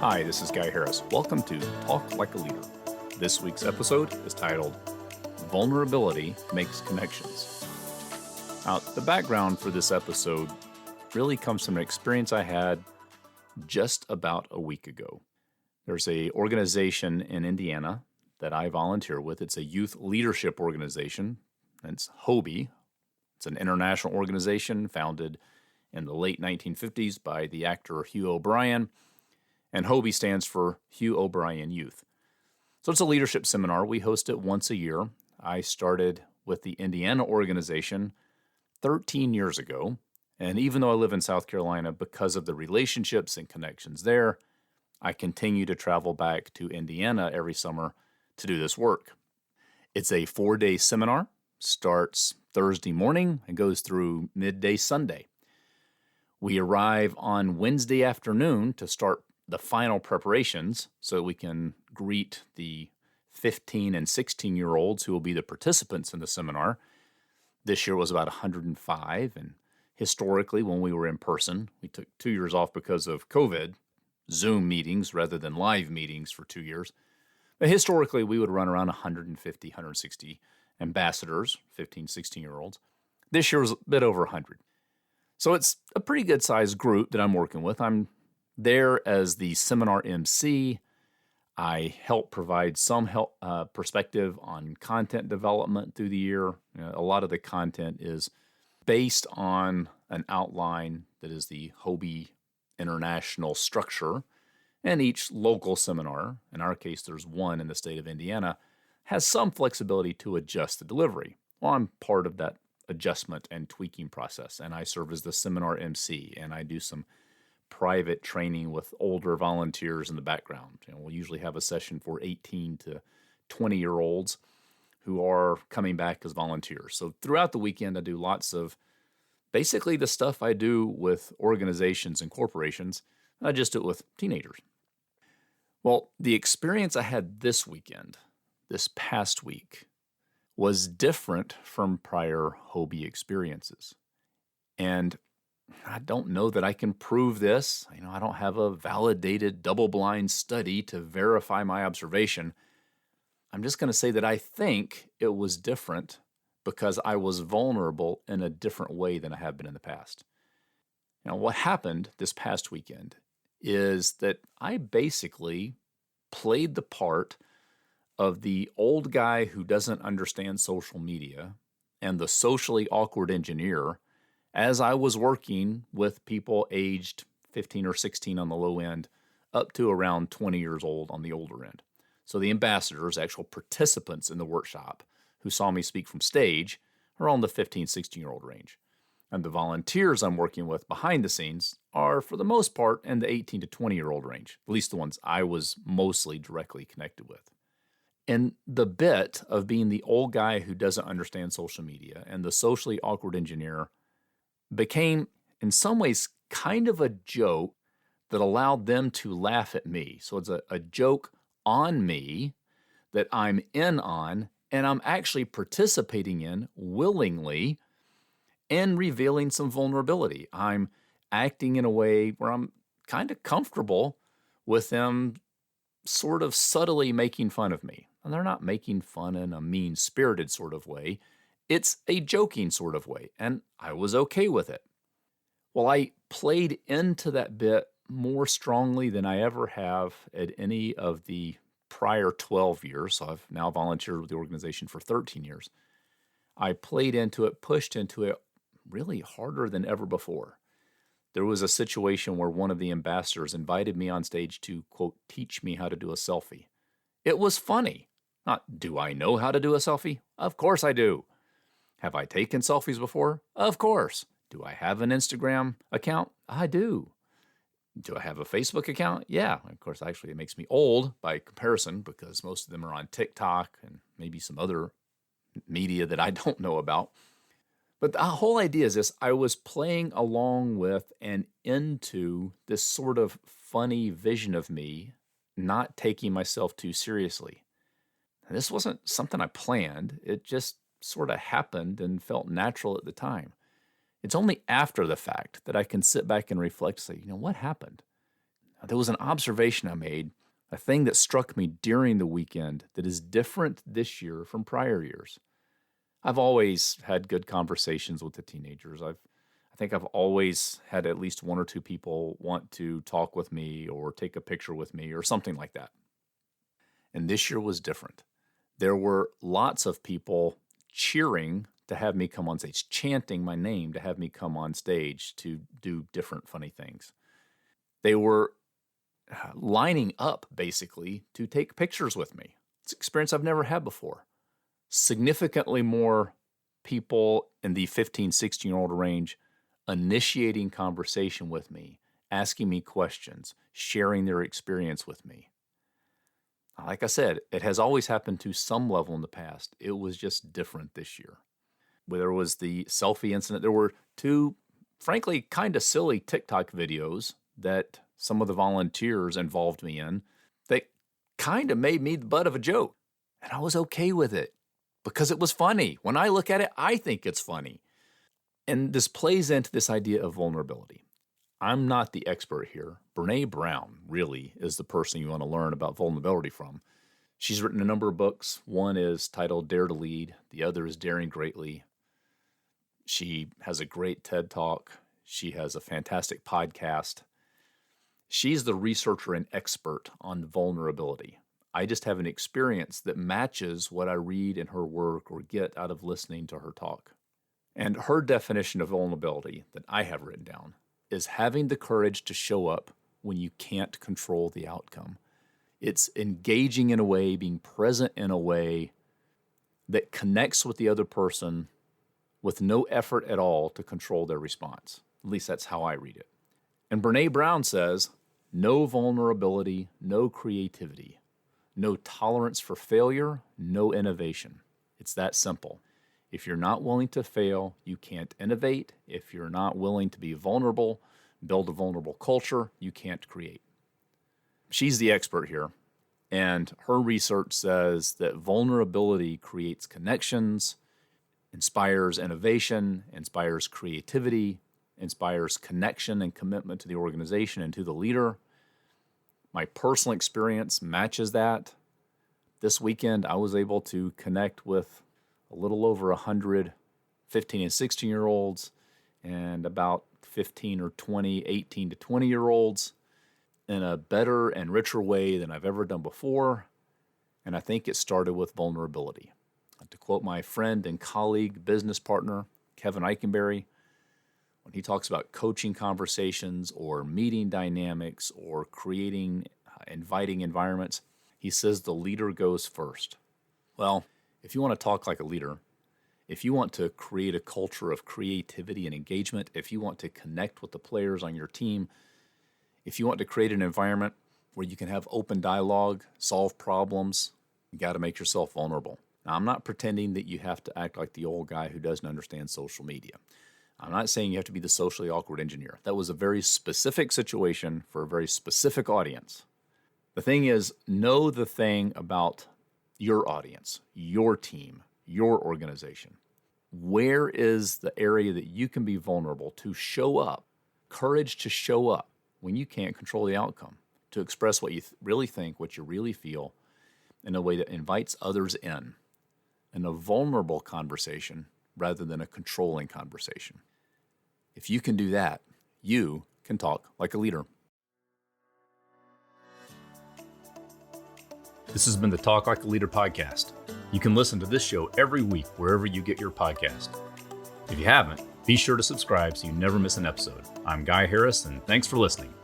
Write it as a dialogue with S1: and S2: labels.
S1: Hi, this is Guy Harris. Welcome to Talk Like a Leader. This week's episode is titled Vulnerability Makes Connections. Now, the background for this episode really comes from an experience I had just about a week ago. There's an organization in Indiana that I volunteer with. It's a youth leadership organization. It's HOBY. It's an international organization founded in the late 1950s by the actor Hugh O'Brian. And HOBY stands for Hugh O'Brian Youth. So it's a leadership seminar. We host it once a year. I started with the Indiana organization 13 years ago. And even though I live in South Carolina, because of the relationships and connections there, I continue to travel back to Indiana every summer to do this work. It's a 4-day seminar, starts Thursday morning and goes through midday Sunday. We arrive on Wednesday afternoon to start the final preparations so we can greet the 15 and 16-year-olds who will be the participants in the seminar. This year was about 105, and historically, when we were in person, we took 2 years off because of COVID, Zoom meetings rather than live meetings for 2 years. But historically, we would run around 150, 160 ambassadors, 15, 16-year-olds. This year was a bit over 100. So it's a pretty good-sized group that I'm working with. I'm there as the seminar MC. I help provide some perspective on content development through the year. A lot of the content is based on an outline that is the HOBY international structure, and each local seminar, in our case there's one in the state of Indiana, has some flexibility to adjust the delivery. Well, I'm part of that adjustment and tweaking process, and I serve as the seminar MC, and I do some private training with older volunteers in the background. We'll usually have a session for 18 to 20-year-olds who are coming back as volunteers. So throughout the weekend, I do lots of basically the stuff I do with organizations and corporations. I just do it with teenagers. Well, the experience I had this weekend, this past week, was different from prior HOBY experiences. And I don't know that I can prove this. I don't have a validated double-blind study to verify my observation. I'm just going to say that I think it was different because I was vulnerable in a different way than I have been in the past. Now, what happened this past weekend is that I basically played the part of the old guy who doesn't understand social media and the socially awkward engineer as I was working with people aged 15 or 16 on the low end up to around 20 years old on the older end. So the ambassadors, actual participants in the workshop who saw me speak from stage, are on the 15, 16-year-old range. And the volunteers I'm working with behind the scenes are, for the most part, in the 18 to 20-year-old range, at least the ones I was mostly directly connected with. And the bit of being the old guy who doesn't understand social media and the socially awkward engineer became, in some ways, kind of a joke that allowed them to laugh at me. So it's a joke on me that I'm in on, and I'm actually participating in willingly and revealing some vulnerability. I'm acting in a way where I'm kind of comfortable with them sort of subtly making fun of me. And they're not making fun in a mean-spirited sort of way. It's a joking sort of way, and I was okay with it. Well, I played into that bit more strongly than I ever have at any of the prior 12 years. So I've now volunteered with the organization for 13 years. I played into it, pushed into it really harder than ever before. There was a situation where one of the ambassadors invited me on stage to, quote, teach me how to do a selfie. It was funny. Not, do I know how to do a selfie? Of course I do. Have I taken selfies before? Of course. Do I have an Instagram account? I do. Do I have a Facebook account? Yeah. Of course, actually, it makes me old by comparison because most of them are on TikTok and maybe some other media that I don't know about. But the whole idea is this: I was playing along with and into this sort of funny vision of me, not taking myself too seriously. And this wasn't something I planned. It just sort of happened and felt natural at the time. It's only after the fact that I can sit back and reflect and say, what happened? There was an observation I made, a thing that struck me during the weekend that is different this year from prior years. I've always had good conversations with the teenagers. I think I've always had at least one or two people want to talk with me or take a picture with me or something like that. And this year was different. There were lots of people cheering to have me come on stage, chanting my name to have me come on stage to do different funny things. They were lining up, basically, to take pictures with me. It's an experience I've never had before. Significantly more people in the 15, 16-year-old range initiating conversation with me, asking me questions, sharing their experience with me. Like I said, it has always happened to some level in the past. It was just different this year. There was the selfie incident. There were two, frankly, kind of silly TikTok videos that some of the volunteers involved me in that kind of made me the butt of a joke. And I was okay with it because it was funny. When I look at it, I think it's funny. And this plays into this idea of vulnerability. I'm not the expert here. Brené Brown really is the person you want to learn about vulnerability from. She's written a number of books. One is titled Dare to Lead. The other is Daring Greatly. She has a great TED Talk. She has a fantastic podcast. She's the researcher and expert on vulnerability. I just have an experience that matches what I read in her work or get out of listening to her talk. And her definition of vulnerability that I have written down is having the courage to show up when you can't control the outcome. It's engaging in a way, being present in a way that connects with the other person with no effort at all to control their response. At least that's how I read it. And Brené Brown says, no vulnerability, no creativity, no tolerance for failure, no innovation. It's that simple. If you're not willing to fail, you can't innovate. If you're not willing to be vulnerable, build a vulnerable culture, you can't create. She's the expert here, and her research says that vulnerability creates connections, inspires innovation, inspires creativity, inspires connection and commitment to the organization and to the leader. My personal experience matches that. This weekend, I was able to connect with a little over 100 15 and 16-year-olds and about 15 or 20, 18 to 20-year-olds in a better and richer way than I've ever done before. And I think it started with vulnerability. To quote my friend and colleague, business partner, Kevin Eikenberry, when he talks about coaching conversations or meeting dynamics or creating inviting environments, he says the leader goes first. Well, if you want to talk like a leader, if you want to create a culture of creativity and engagement, if you want to connect with the players on your team, if you want to create an environment where you can have open dialogue, solve problems, you got to make yourself vulnerable. Now, I'm not pretending that you have to act like the old guy who doesn't understand social media. I'm not saying you have to be the socially awkward engineer. That was a very specific situation for a very specific audience. The thing is, know the thing about your audience, your team, your organization. Where is the area that you can be vulnerable to show up, courage to show up when you can't control the outcome, to express what you really think, what you really feel in a way that invites others in a vulnerable conversation rather than a controlling conversation. If you can do that, you can talk like a leader. This has been the Talk Like a Leader podcast. You can listen to this show every week wherever you get your podcast. If you haven't, be sure to subscribe so you never miss an episode. I'm Guy Harris, and thanks for listening.